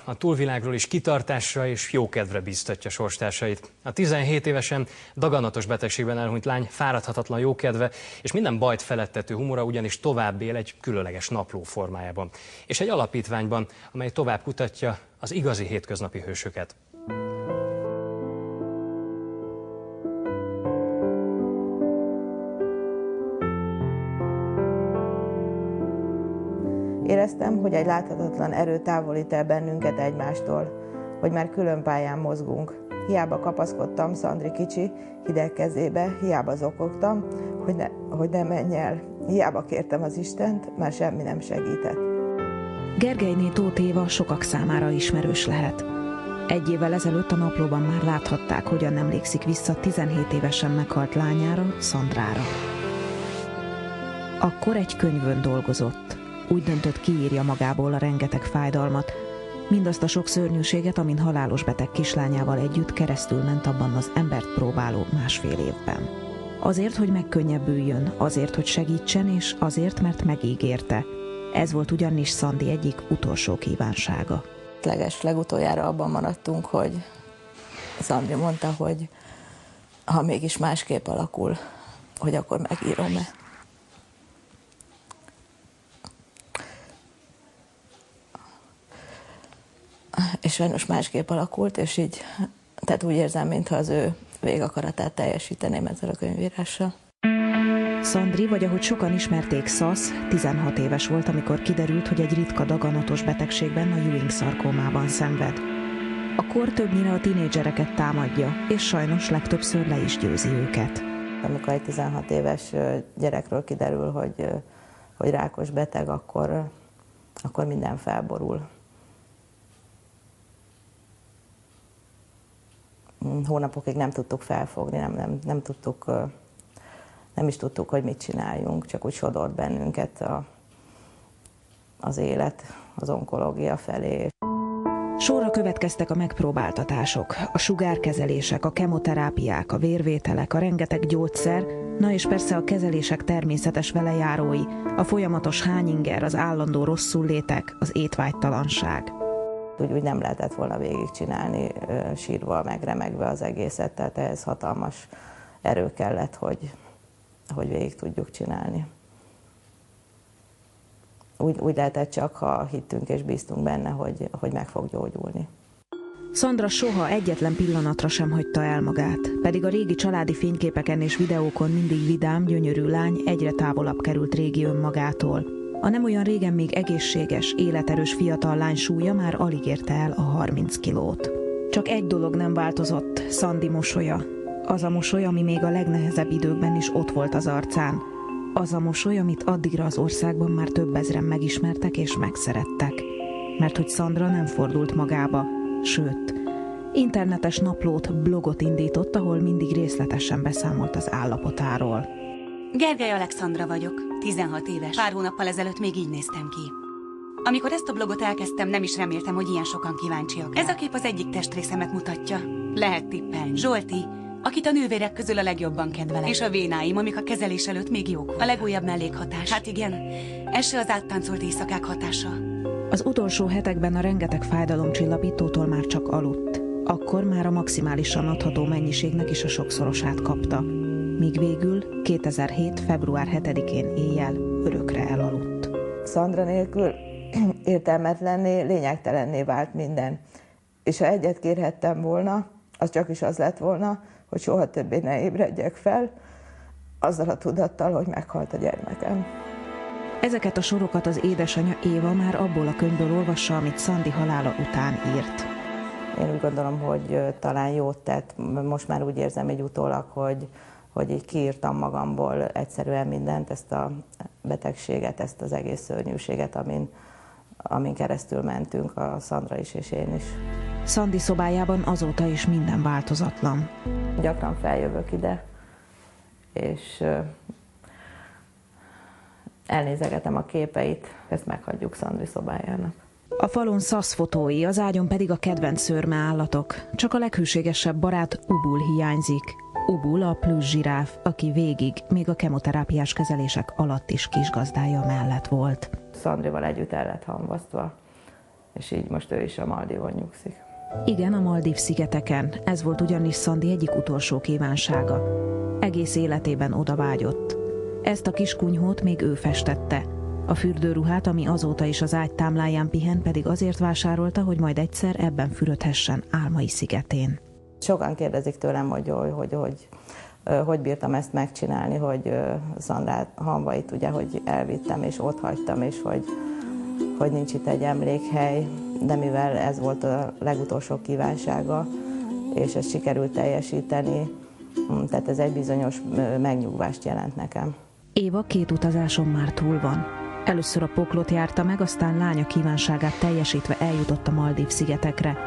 a túlvilágról is kitartásra és jókedvre bíztatja sorstársait. A 17 évesen daganatos betegségben elhunyt lány fáradhatatlan jókedve és minden bajt feledtető humora ugyanis tovább él egy különleges napló formájában. És egy alapítványban, amely tovább kutatja az igazi hétköznapi hősöket. Éreztem, hogy egy láthatatlan erő távolít el bennünket egymástól, hogy már külön pályán mozgunk. Hiába kapaszkodtam Szandri kicsi hideg kezébe, hiába zokogtam, hogy ne menj el. Hiába kértem az Istent, már semmi nem segített. Gergelyné Tóth Éva sokak számára ismerős lehet. Egy évvel ezelőtt a naplóban már láthatták, hogyan emlékszik vissza 17 évesen meghalt lányára, Szandrára. Akkor egy könyvön dolgozott. Úgy döntött, kiírja magából a rengeteg fájdalmat, mindazt a sok szörnyűséget, amin halálos beteg kislányával együtt keresztül ment abban az embert próbáló másfél évben. Azért, hogy megkönnyebbüljön, azért, hogy segítsen, és azért, mert megígérte. Ez volt ugyanis Szandi egyik utolsó kívánsága. Legutoljára abban maradtunk, hogy Szandri mondta, hogy ha mégis másképp alakul, hogy akkor megírom-e. És sajnos másképp alakult, és így, tehát úgy érzem, mintha az ő végakaratát teljesíteném ezzel a könyvírással. Szandri, vagy ahogy sokan ismerték, Szasz, 16 éves volt, amikor kiderült, hogy egy ritka daganatos betegségben, a Ewing-szarkómában szenved. A kór többnyire a tinédzsereket támadja, és sajnos legtöbbször le is győzi őket. Amikor egy 16 éves gyerekről kiderül, hogy rákos beteg, akkor minden felborul. Hónapokig nem tudtuk felfogni, nem is tudtuk, hogy mit csináljunk, csak úgy sodort bennünket az élet, az onkológia felé. Sorra következtek a megpróbáltatások, a sugárkezelések, a kemoterápiák, a vérvételek, a rengeteg gyógyszer, na és persze a kezelések természetes velejárói, a folyamatos hányinger, az állandó rosszullétek, az étvágytalanság. Úgy nem lehetett volna végigcsinálni sírva, meg remegve az egészet, tehát ehhez hatalmas erő kellett, hogy végig tudjuk csinálni. Úgy lehetett csak, ha hittünk és bíztunk benne, hogy meg fog gyógyulni. Szandra soha egyetlen pillanatra sem hagyta el magát, pedig a régi családi fényképeken és videókon mindig vidám, gyönyörű lány egyre távolabb került régi önmagától. A nem olyan régen még egészséges, életerős fiatal lány súlya már alig érte el a 30 kilót. Csak egy dolog nem változott, Szandi mosolya. Az a mosoly, ami még a legnehezebb időkben is ott volt az arcán. Az a mosoly, amit addigra az országban már több ezren megismertek és megszerettek. Mert hogy Szandra nem fordult magába, sőt, internetes naplót, blogot indított, ahol mindig részletesen beszámolt az állapotáról. Gergely Alexandra vagyok, 16 éves. Pár hónappal ezelőtt még így néztem ki. Amikor ezt a blogot elkezdtem, nem is reméltem, hogy ilyen sokan kíváncsiak. Ez a kép az egyik testrészemet mutatja. Lehet tippelni. Zsolti, akit a nővérek közül a legjobban kedvelek. És a vénáim, amik a kezelés előtt még jók. A legújabb mellékhatás. Hát igen, ez se az áttáncolt éjszakák hatása. Az utolsó hetekben a rengeteg fájdalomcsillapítótól már csak aludt. Akkor már a maximálisan adható mennyiségnek is a sokszorosát kapta. Míg végül 2007. február 7-én éjjel örökre elaludt. Szandra nélkül értelmetlenné, lényegtelenné vált minden. És ha egyet kérhettem volna, az csak is az lett volna, hogy soha többé ne ébredjek fel, azzal a tudattal, hogy meghalt a gyermekem. Ezeket a sorokat az édesanyja Éva már abból a könyvből olvassa, amit Szandi halála után írt. Én úgy gondolom, hogy talán jót tett. Most már úgy érzem egy utólag, hogy így kiírtam magamból egyszerűen mindent, ezt a betegséget, ezt az egész szörnyűséget, amin keresztül mentünk, a Szandra is és én is. Szandi szobájában azóta is minden változatlan. Gyakran feljövök ide, és elnézegetem a képeit, ezt meghagyjuk Szandri szobájának. A falon Szasz fotói, az ágyon pedig a kedvenc szőrmeállatok. Csak a leghűségesebb barát Ubul hiányzik. Ubul a plusz zsiráf, aki végig, még a kemoterápiás kezelések alatt is kisgazdája mellett volt. Szandrival együtt el lett hamvasztva, és így most ő is a Maldívon nyugszik. Igen, a Maldív-szigeteken. Ez volt ugyanis Szandi egyik utolsó kívánsága. Egész életében oda vágyott. Ezt a kis kunyhót még ő festette. A fürdőruhát, ami azóta is az ágy támláján pihen, pedig azért vásárolta, hogy majd egyszer ebben fürödhessen álmai szigetén. Sokan kérdezik tőlem, hogy bírtam ezt megcsinálni, hogy Szandrát, Hamvait ugye, hogy elvittem és ott hagytam, és hogy nincs itt egy emlékhely, de mivel ez volt a legutolsó kívánsága, és ezt sikerült teljesíteni, tehát ez egy bizonyos megnyugvást jelent nekem. Éva 2 utazáson már túl van. Először a Poklot járta meg, aztán lánya kívánságát teljesítve eljutott a Maldív-szigetekre.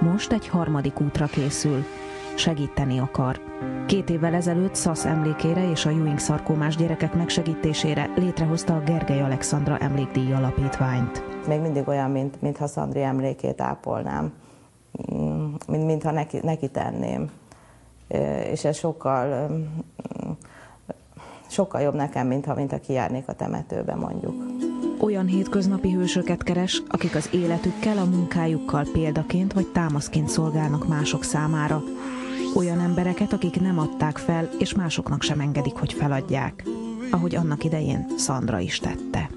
Most egy harmadik útra készül. Segíteni akar. 2 évvel ezelőtt Szasz emlékére és a Ewing-szarkómás gyerekek megsegítésére létrehozta a Gergely Alexandra Emlékdíj Alapítványt. Még mindig olyan, mintha Szandri emlékét ápolnám, mintha neki tenném. És ez sokkal jobb nekem, mintha kijárnék a temetőbe, mondjuk. Olyan hétköznapi hősöket keres, akik az életükkel, a munkájukkal példaként vagy támaszként szolgálnak mások számára. Olyan embereket, akik nem adták fel, és másoknak sem engedik, hogy feladják. Ahogy annak idején Szandra is tette.